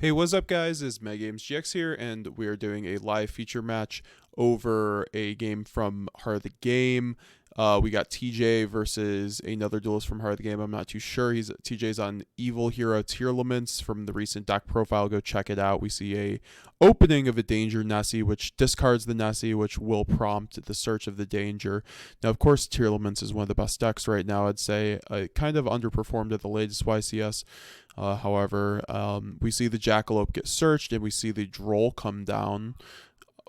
Hey, what's up, guys? It's MetaGamesGX here, and we are doing a live feature match over a game from Heart of the Game. We got TJ versus another duelist from Heart of the Game. I'm not too sure. TJ's on Evil Hero Tearlaments from the recent deck profile. Go check it out. We see a opening of a Danger Nessie, which discards the Nessie, which will prompt the search of the Danger. Now, of course, Tearlaments is one of the best decks right now. I'd say kind of underperformed at the latest YCS. However, we see the Jackalope get searched, and we see the Droll come down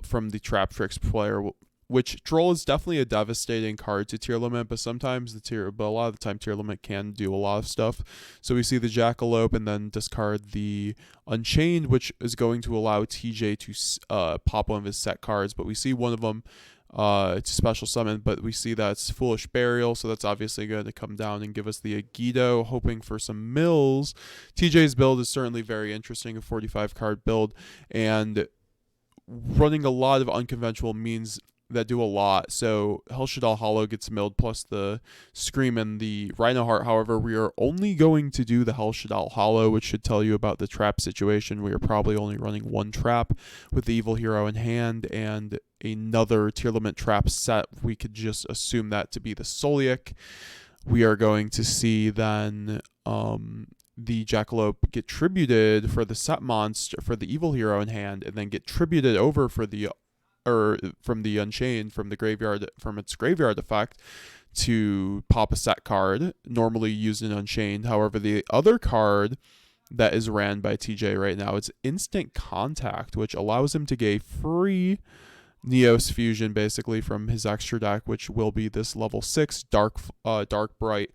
from the TRAPTRIX player, which Droll is definitely a devastating card to Tearlament, but but a lot of the time Tearlament can do a lot of stuff. So we see the Jackalope and then discard the Unchained, which is going to allow TJ to pop one of his set cards, but we see one of them it's a special summon, but we see that it's Foolish Burial, so that's obviously going to come down and give us the yugioh, hoping for some mills. TJ's build is certainly very interesting, a 45 card build, and running a lot of unconventional means that do a lot. So Hellshadal Hollow gets milled plus the Scream and the Rhino Heart. However, we are only going to do the Hellshadal Hollow, which should tell you about the trap situation. We are probably only running one trap with the Evil Hero in hand and another Tearlament trap set. We could just assume that to be the Soliac. We are going to see then the Jackalope get tributed for the set monster for the Evil Hero in hand, and then get tributed over for the from the Unchained from the graveyard from its graveyard effect to pop a set card normally used in Unchained. However, the other card that is ran by TJ right now is Instant Contact, which allows him to get free Neos Fusion basically from his extra deck, which will be this level 6 Dark Bright,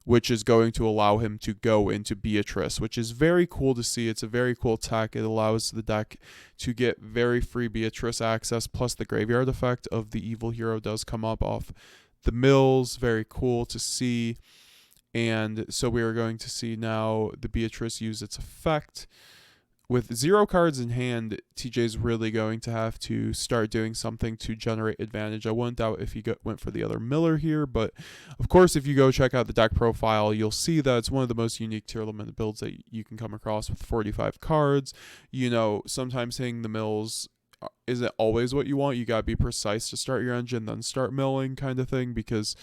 which is going to allow him to go into Beatrice, which is very cool to see. It's a very cool tech. It allows the deck to get very free Beatrice access, plus the graveyard effect of the Evil Hero does come up off the mills. Very cool to see. And so we are going to see now the Beatrice use its effect. With 0 cards in hand, TJ's really going to have to start doing something to generate advantage. I wouldn't doubt if he went for the other Miller here, but of course, if you go check out the deck profile, you'll see that it's one of the most unique Tearlament builds that you can come across with 45 cards. You know, sometimes hitting the mills isn't always what you want. You gotta be precise to start your engine, then start milling kind of thing, because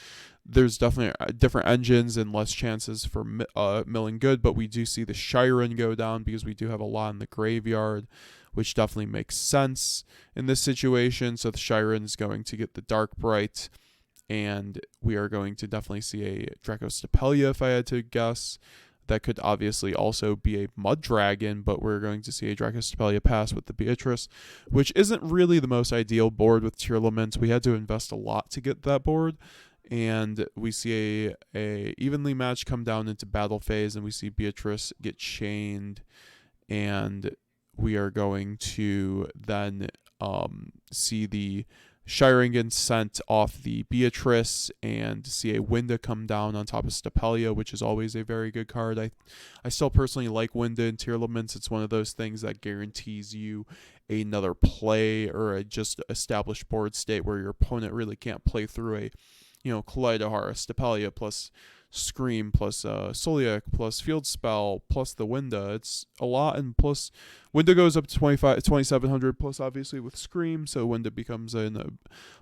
there's definitely different engines and less chances for milling good. But we do see the Shiren go down because we do have a lot in the graveyard, which definitely makes sense in this situation. So the Shiren is going to get the Dark Bright, and we are going to definitely see a Dracostapelia if I had to guess. That could obviously also be a Mud Dragon, but we're going to see a Dracostapelia pass with the Beatrice, which isn't really the most ideal board with Tearlaments. We had to invest a lot to get that board, and we see a evenly match come down into battle phase, and we see Beatrice get chained, and we are going to then see the Shiringen sent off the Beatrice, and see a Winda come down on top of Stapelia, which is always a very good card. I still personally like Winda in Tearlaments. It's one of those things that guarantees you another play or a just established board state where your opponent really can't play through a, Kaleidohar, Stapelia plus Scream plus Soliac plus Field Spell plus the Winda. It's a lot, and plus Winda goes up to 2700 plus obviously with Scream, so Winda becomes a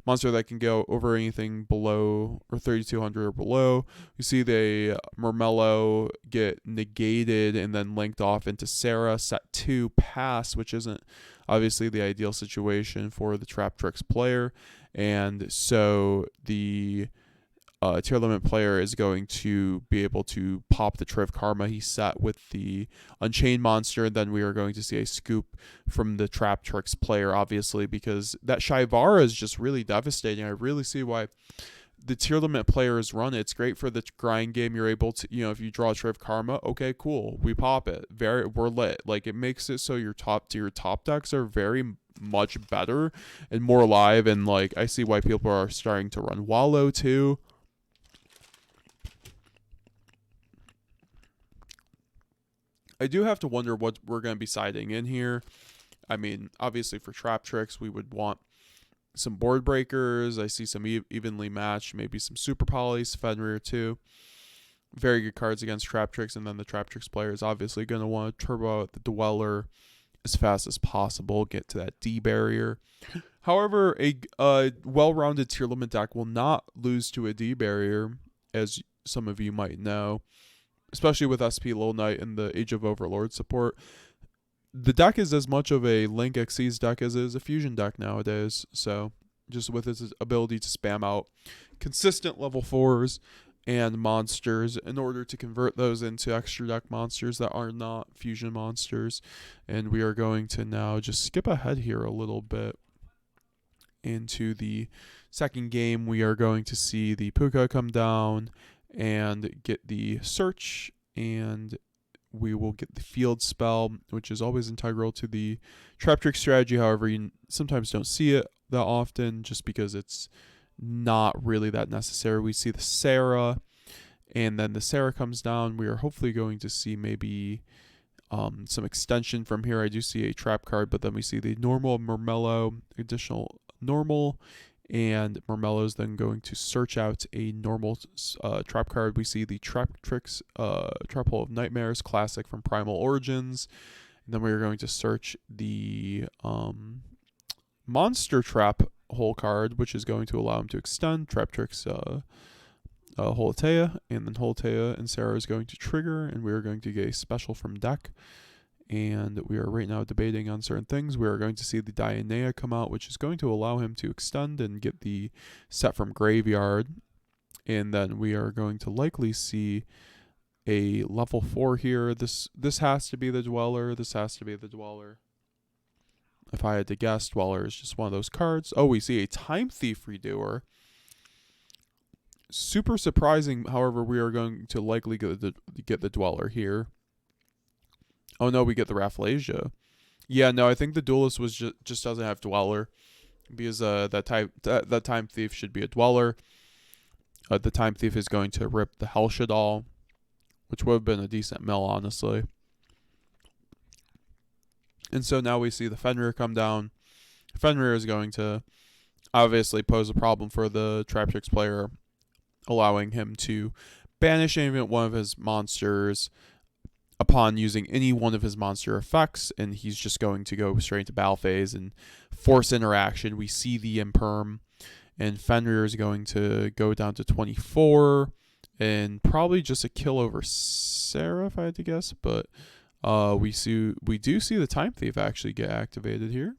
monster that can go over anything below or 3200 or below. You see the Murmello get negated and then linked off into Sarah, set 2 pass, which isn't obviously the ideal situation for the TRAPTRIX player, and so the Tearlament player is going to be able to pop the Triv Karma he set with the Unchained monster. Then we are going to see a scoop from the TRAPTRIX player, obviously, because that Shivara is just really devastating. I really see why the Tearlament players run it. It's great for the grind game. You're able to, if you draw a Triv Karma, okay, cool, we pop it. We're lit. Like, it makes it so your top decks are very much better and more alive. And like, I see why people are starting to run Wallow too. I do have to wonder what we're going to be siding in here. I mean, obviously for TRAPTRIX, we would want some board breakers. I see some evenly matched, maybe some super polys, Fenrir too. very good cards against TRAPTRIX, and then the TRAPTRIX player is obviously going to want to turbo out the Dweller as fast as possible, get to that D barrier. However, a well-rounded Tearlament deck will not lose to a D barrier, as some of you might know, especially with SP Lil Knight and the Age of Overlord support. The deck is as much of a Link Xyz deck as it is a Fusion deck nowadays, so just with its ability to spam out consistent level 4s and monsters in order to convert those into extra deck monsters that are not Fusion monsters. And we are going to now just skip ahead here a little bit into the second game. We are going to see the Puka come down and get the search, and we will get the field spell, which is always integral to the TRAPTRIX strategy. However, you sometimes don't see it that often just because it's not really that necessary. We see the Sarah, and then the Sarah comes down. We are hopefully going to see maybe some extension from here. I do see a trap card, but then we see the normal Murmello, additional normal, and Murmello's then going to search out a normal trap card. We see the TRAPTRIX Trap Hole of Nightmares, classic from Primal Origins. And then we are going to search the Monster Trap Hole card, which is going to allow him to extend TRAPTRIX Holatea, and then Holatea and Sarah is going to trigger, and we are going to get a special from deck. And we are right now debating on certain things. We are going to see the Dionea come out, which is going to allow him to extend and get the set from graveyard. And then we are going to likely see a level 4 here. This has to be the Dweller. This has to be the Dweller. If I had to guess, Dweller is just one of those cards. Oh, we see a Time Thief Redoer. Super surprising. However, we are going to likely get the Dweller here. Oh no, we get the Rafflesia. Yeah, no, I think the Duelist was just doesn't have Dweller, because that Time Thief should be a Dweller. The Time Thief is going to rip the Hellshadal, which would have been a decent mill, honestly. And so now we see the Fenrir come down. Fenrir is going to obviously pose a problem for the TRAPTRIX player, allowing him to banish one of his monsters upon using any one of his monster effects, and he's just going to go straight into battle phase and force interaction. We see the Imperm, and Fenrir is going to go down to 24, and probably just a kill over Sarah, if I had to guess, but we do see the Time Thief actually get activated here,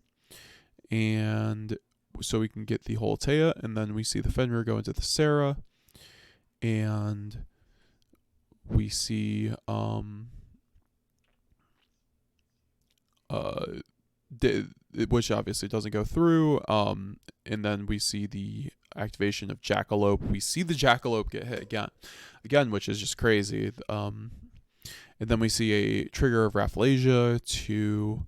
and so we can get the Holatea, and then we see the Fenrir go into the Sarah, and we see which obviously doesn't go through, and then we see the activation of Jackalope. We see the Jackalope get hit again, which is just crazy. And then we see a trigger of Rafflesia to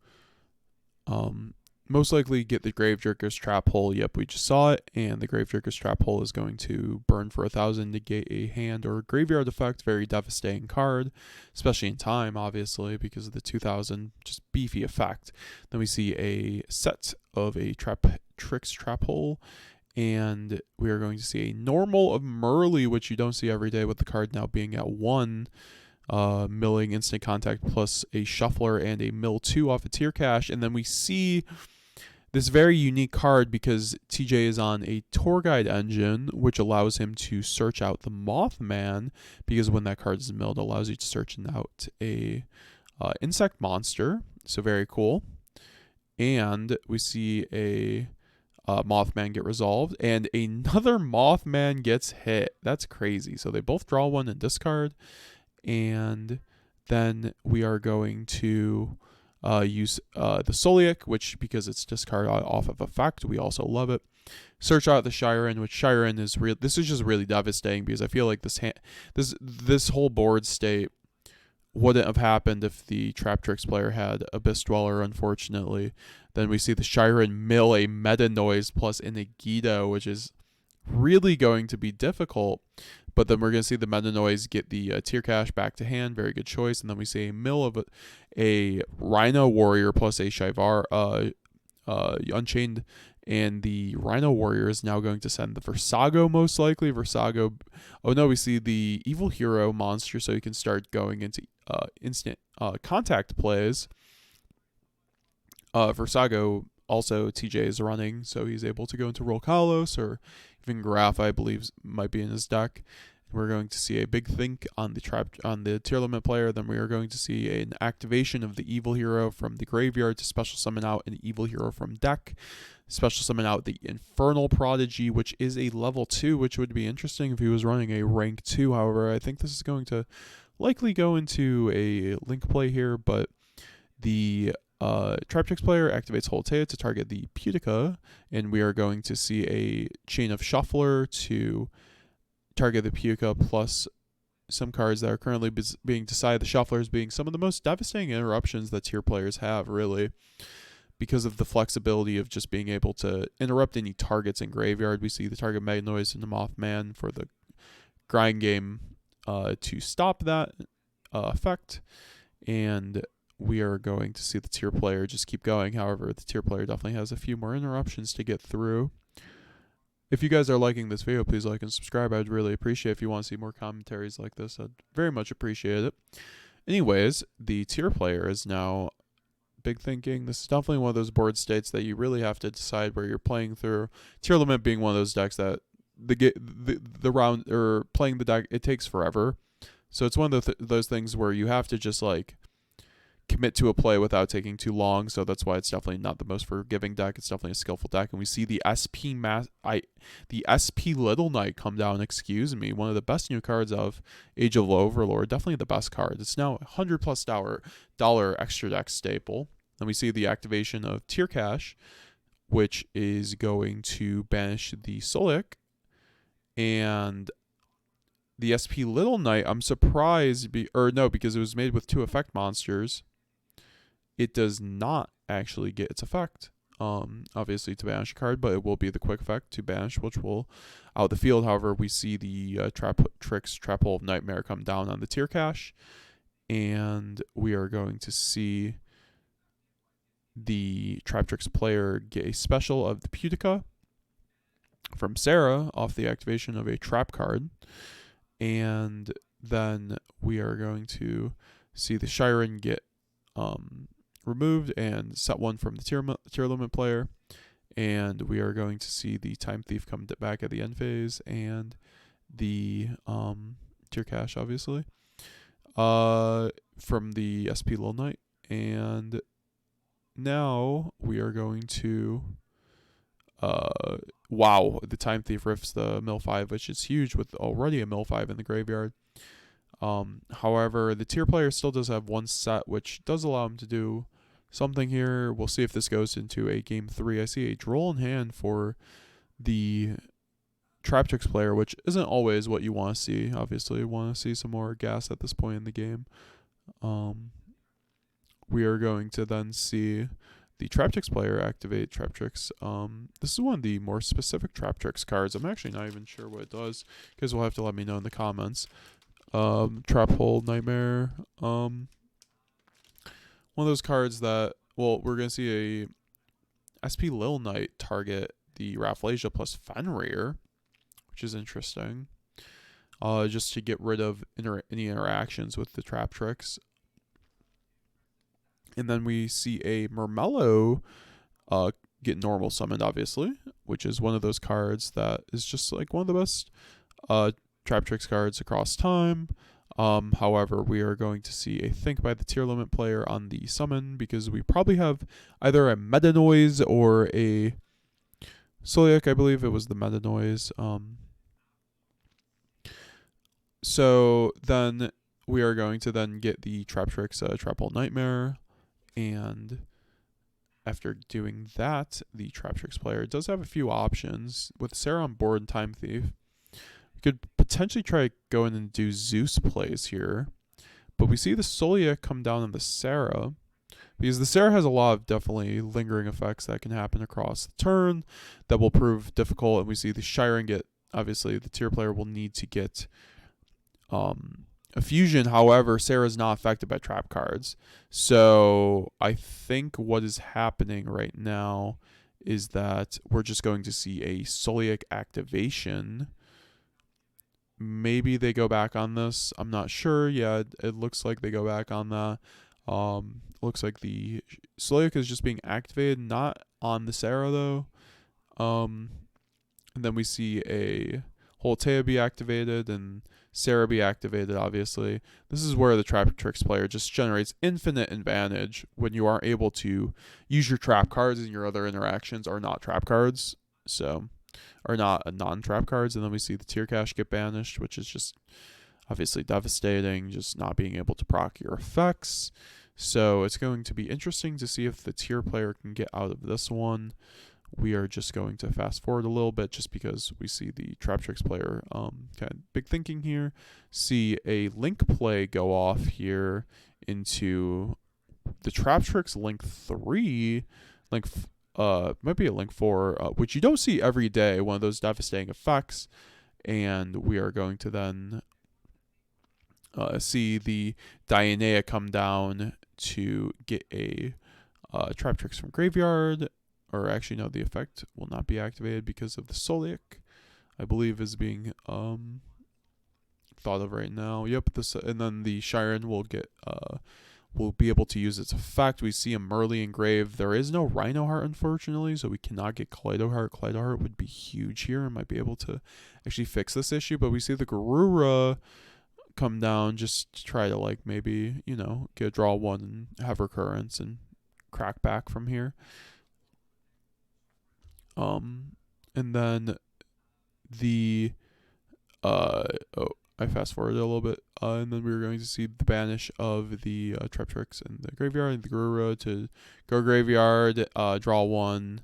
most likely get the Gravejerker's Trap Hole. Yep, we just saw it, and the Gravejerker's Trap Hole is going to burn for 1,000, negate a hand or graveyard effect. Very devastating card, especially in time, obviously, because of the 2,000 just beefy effect. Then we see a set of a TRAPTRIX Trap Hole, and we are going to see a normal of Purrely, which you don't see every day, with the card now being at 1. Milling instant contact plus a shuffler and a mill 2 off a tier cache. And then we see this very unique card because TJ is on a tour guide engine, which allows him to search out the Mothman, because when that card is milled, it allows you to search out a insect monster. So very cool. And we see a Mothman get resolved, and another Mothman gets hit. That's crazy. So they both draw one and discard. And then we are going to use the Soliac, which, because it's discard off of effect, we also love it. Search out the Shiren, which Shiren is real. This is just really devastating, because I feel like this whole board state wouldn't have happened if the TRAPTRIX player had Abyss Dweller, unfortunately. Then we see the Shiren mill a Meta Noise plus an Agido, which is really going to be difficult. But then we're going to see the Meta Noise get the tier cache back to hand. Very good choice. And then we see a mill of a Rhino Warrior plus a Shivar Unchained And the Rhino Warrior is now going to send the Versago, most likely. Versago. Oh no, we see the Evil Hero monster, so you can start going into instant contact plays. Versago also TJ is running, so he's able to go into Roll Kalos, or even Graph, I believe, might be in his deck. We're going to see a big think on the Tearlaments player. Then we are going to see an activation of the Evil Hero from the graveyard to special summon out an Evil Hero from deck. Special summon out the Infernal Prodigy, which is a level 2, which would be interesting if he was running a rank 2. However, I think this is going to likely go into a link play here, but the TRAPTRIX player activates Holtea to target the Putica, and we are going to see a Chain of Shuffler to target the Putica plus some cards that are currently being decided. The Shufflers being some of the most devastating interruptions that tier players have, really, because of the flexibility of just being able to interrupt any targets in graveyard. We see the target Mega Noise and the Mothman for the grind game to stop that effect, and we are going to see the tier player just keep going. However, the tier player definitely has a few more interruptions to get through. If you guys are liking this video, please like and subscribe. I'd really appreciate it. If you want to see more commentaries like this, I'd very much appreciate it. Anyways, the tier player is now big thinking. This is definitely one of those board states that you really have to decide where you're playing through. Tearlaments being one of those decks that the round or playing the deck, it takes forever. So it's one of those things where you have to just like commit to a play without taking too long. So that's why it's definitely not the most forgiving deck. It's definitely a skillful deck. And we see the SP Little Knight come down. Excuse me, one of the best new cards of Age of Overlord. Definitely the best card. It's now $100+ extra deck staple. And we see the activation of Tier Cash, which is going to banish the Solic. And the SP Little Knight, I'm surprised, because it was made with 2 effect monsters. It does not actually get its effect, obviously, to banish a card, but it will be the quick effect to banish, which will out the field. However, we see the TRAPTRIX Trap Hole of Nightmare come down on the Tier Cache, and we are going to see the TRAPTRIX player get a special of the Putica from Sarah off the activation of a trap card. And then we are going to see the Shiren get removed and set one from the Tearlaments player. And we are going to see the Time Thief come back at the end phase and the Tier Cache, obviously, from the SP Little Knight. And now we are going to the Time Thief riffs the Mill 5, which is huge with already a Mill 5 in the graveyard. However, the tier player still does have one set, which does allow him to do something here. We'll see if this goes into a game 3. I see a droll in hand for the TRAPTRIX player, which isn't always what you want to see. Obviously, you want to see some more gas at this point in the game. We are going to then see the TRAPTRIX player activate TRAPTRIX. This is one of the more specific TRAPTRIX cards. I'm actually not even sure what it does. You guys will have to let me know in the comments. Trap Hole Nightmare. One of those cards that, well, we're going to see a SP Lil Knight target the Rafflesia plus Fenrir, which is interesting. Just to get rid of any interactions with the TRAPTRIX. And then we see a Murmello get normal summoned, obviously, which is one of those cards that is just like one of the best TRAPTRIX cards across time. However, we are going to see a think by the Tearlaments player on the summon, because we probably have either a Meta Noise or a Soliac. I believe it was the Meta Noise. So then we are going to then get the TRAPTRIX Trap Hole Nightmare. And after doing that, the TRAPTRIX player does have a few options. With Sarah on board and Time Thief, we could potentially try going and do Zeus plays here. But we see the Soliac come down on the Sarah, because the Sarah has a lot of definitely lingering effects that can happen across the turn that will prove difficult. And we see the Shiren get, obviously, the tier player will need to get a fusion. However, Sarah's not affected by trap cards. So I think what is happening right now is that we're just going to see a Soliak activation. Maybe they go back on this. I'm not sure. Yeah, it looks like they go back on that. Looks like the Soliak is just being activated, not on the Sarah though. And then we see a Holtea be activated and Sarah be activated, obviously. This is where the TRAPTRIX player just generates infinite advantage when you are able to use your trap cards and your other interactions are not trap cards. So, are not non-trap cards. And then we see the tier cache get banished, which is just obviously devastating, just not being able to proc your effects. So it's going to be interesting to see if the tier player can get out of this one. We are just going to fast forward a little bit just because we see the TRAPTRIX player kind of big thinking here. See a link play go off here into the TRAPTRIX link 3. Might be a link 4, which you don't see every day, one of those devastating effects. And we are going to then see the Dionea come down to get a TRAPTRIX from graveyard. Or actually, no, the effect will not be activated because of the Soliak, I believe, is being thought of right now. Yep, and then the Shiren will be able to use its effect. We see a Merly engrave. There is no Rhino Heart, unfortunately, so we cannot get Kaleido Heart. Kaleido Heart would be huge here and might be able to actually fix this issue. But we see the Garura come down just to try to, like, maybe, you know, get a draw one and have recurrence and crack back from here. And then the I fast forwarded a little bit, and then we were going to see the banish of the TRAPTRIX in the graveyard and the Garura to go graveyard, draw one.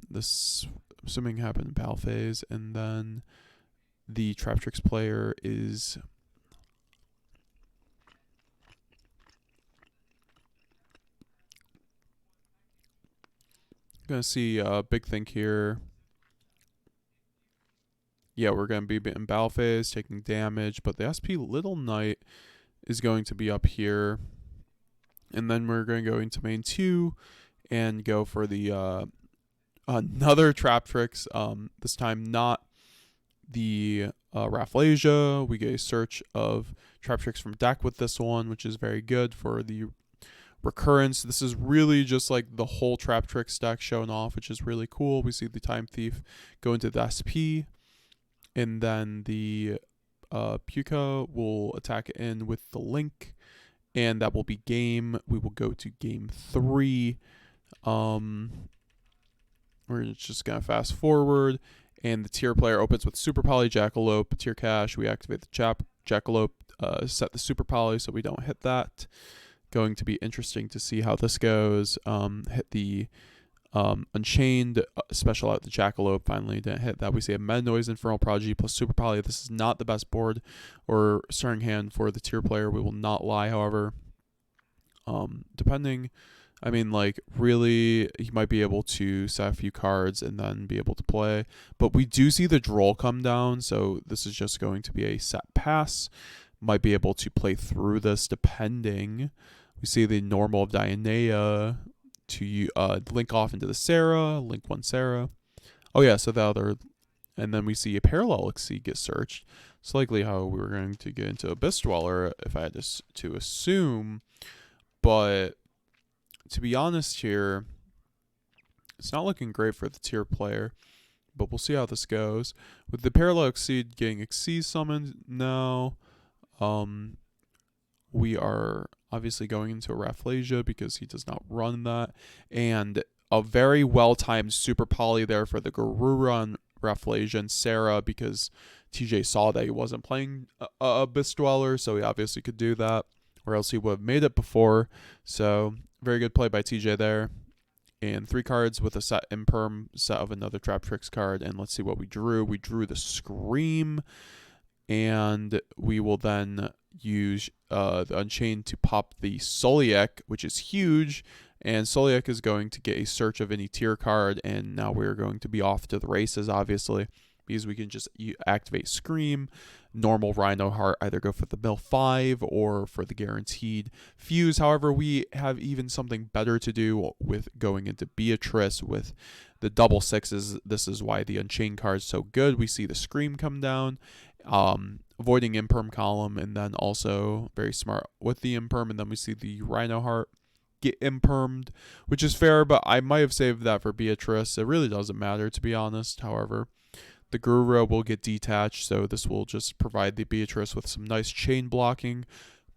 This assuming happened in battle phase, and then the TRAPTRIX player is gonna see a big think here. Yeah, we're gonna be in battle phase, taking damage, but the SP Little Knight is going to be up here, and then we're going to go into main 2 and go for the another TRAPTRIX. This time not the Rafflesia. We get a search of TRAPTRIX from deck with this one, which is very good for the recurrence. This is really just like the whole TRAPTRIX deck shown off, which is really cool. We see the Time Thief go into the SP, and then the Puka will attack in with the Link, and that will be game. We will go to game 3. We're just gonna fast forward, and the tier player opens with Super Poly Jackalope, tier cache. We activate the Jackalope, set the Super Poly so we don't hit that. Going to be interesting to see how this goes. Hit the Unchained special out the Jackalope. Finally didn't hit that. We see a Meta Noise, Infernal Prodigy plus Super Poly. This is not the best board or starting hand for the tier player. We will not lie, however. Depending, I mean, like, really, he might be able to set a few cards and then be able to play. But we do see the Droll come down, so this is just going to be a set pass. Might be able to play through this depending. We see the normal of Dionea to link off into the Sarah, link one Sarah. Oh yeah, so the other, and then we see a Parallel Exceed get searched. It's likely how we were going to get into Abyss Dweller if I had to assume. But to be honest here, it's not looking great for the tier player. But we'll see how this goes. With the Parallel Exceed getting Exceed summoned now, we are obviously going into a Rafflesia because he does not run that. And a very well-timed Super Poly there for the Garura and Rafflesia and Sarah because TJ saw that he wasn't playing Abyss Dweller, so he obviously could do that, or else he would have made it before. So very good play by TJ there. And 3 cards with a set imperm set of another TRAPTRIX card. And let's see what we drew. We drew the Scream. And we will then use the Unchained to pop the Soliak, which is huge. And Soliak is going to get a search of any tier card. And now we're going to be off to the races, obviously. because we can just activate Scream. Normal Rhino Heart, either go for the mill 5 or for the guaranteed fuse. However, we have even something better to do with going into Beatrice with the double sixes. This is why the Unchained card is so good. We see the Scream come down, avoiding Imperm column, and then also very smart with the Imperm, and then we see the Rhino Heart get impermed, which is fair, but I might have saved that for Beatrice. It really doesn't matter, to be honest. However, the Guru will get detached, so this will just provide the Beatrice with some nice chain blocking,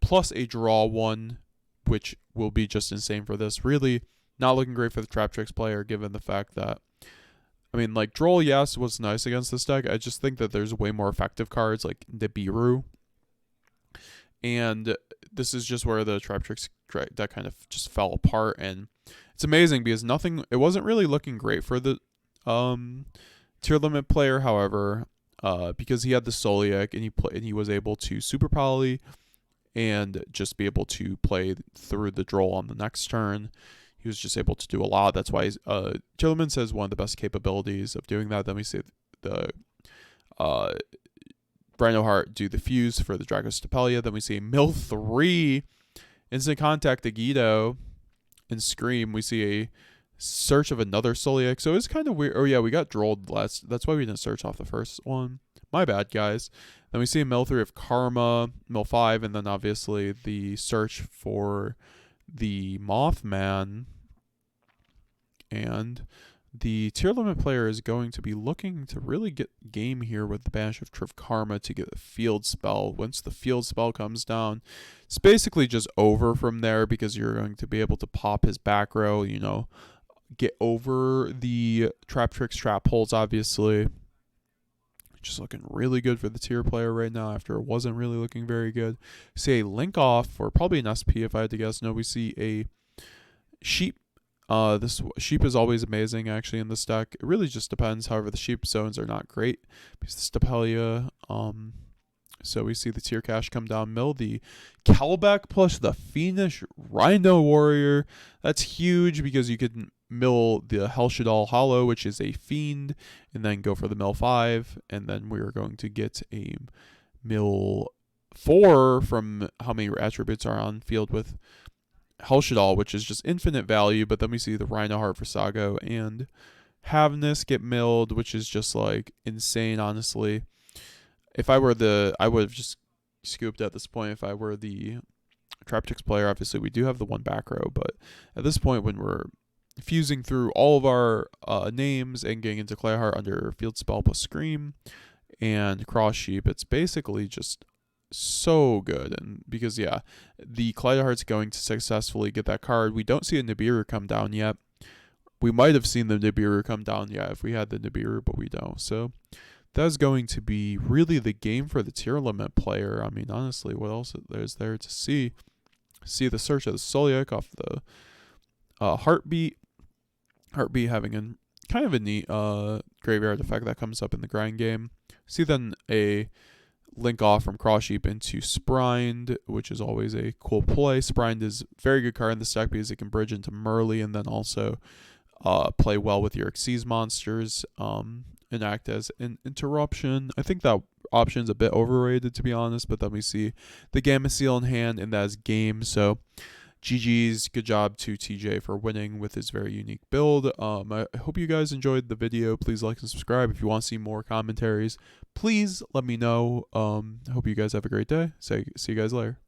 plus a draw one, which will be just insane for this. Really not looking great for the TRAPTRIX player, given the fact that, I mean, like, Droll, yes, was nice against this deck. I just think that there's way more effective cards, like Nibiru. And this is just where the TRAPTRIX deck kind of just fell apart. And it's amazing because it wasn't really looking great for the tier limit player. However, because he had the Soliak and he was able to super poly and just be able to play through the Droll on the next turn. He was just able to do a lot. That's why Tearlaments has one of the best capabilities of doing that. Then we see the Rhino Heart do the fuse for the Dragostapelia. Then we see Mill 3, instant contact yugioh, and Scream. We see a search of another Soliak. So it's kind of weird. Oh yeah, we got Drolled last. That's why we didn't search off the first one. My bad, guys. Then we see a Mill 3 of Karma, Mill 5, and then obviously the search for the Mothman. And the tier limit player is going to be looking to really get game here with the Banish of Karma to get a field spell. Once the field spell comes down, it's basically just over from there, because you're going to be able to pop his back row, you know, get over the TRAPTRIX trap holes, obviously. Just looking really good for the tier player right now after it wasn't really looking very good. See a Link Off, or probably an SP if I had to guess. No, we see a Sheep. This Sheep is always amazing, actually, in this deck. It really just depends. However, the Sheep zones are not great because the Stapelia. So we see the Tier Cash come down, mill the Calbeck plus the Fiendish Rhino Warrior. That's huge because you could mill the Helshadal Hollow, which is a Fiend, and then go for the mill 5. And then we are going to get a mill 4 from how many attributes are on field with Helshadal, which is just infinite value. But then we see the Rhino Heart for Sago and Havness get milled, which is just like insane, honestly. If I were I would have just scooped at this point if I were the TRAPTRIX player. Obviously, we do have the one back row, but at this point, when we're fusing through all of our names and getting into Clayheart under Field Spell plus Scream and Cross Sheep, it's basically just so good. And because, yeah, the Clayheart's going to successfully get that card. We don't see a Nibiru come down yet. We might have seen the Nibiru come down, yeah, if we had the Nibiru, but we don't. So that's going to be really the game for the tier limit player. I mean, honestly, what else is there to see? See the search of the Soliak off the Heartbeat. Heartbeat having a kind of a neat graveyard effect that comes up in the grind game. See then a Link Off from Cross Sheep into Sprined, which is always a cool play. Sprined is a very good card in this deck because it can bridge into Merly and then also play well with your Xyz monsters and act as an interruption. I think that option's a bit overrated, to be honest, but then we see the Gamma Seal in hand, and that's game. So GG's, good job to TJ for winning with his very unique build. I hope you guys enjoyed the video. Please like and subscribe. If you want to see more commentaries, please let me know. I hope you guys have a great day. See you guys later.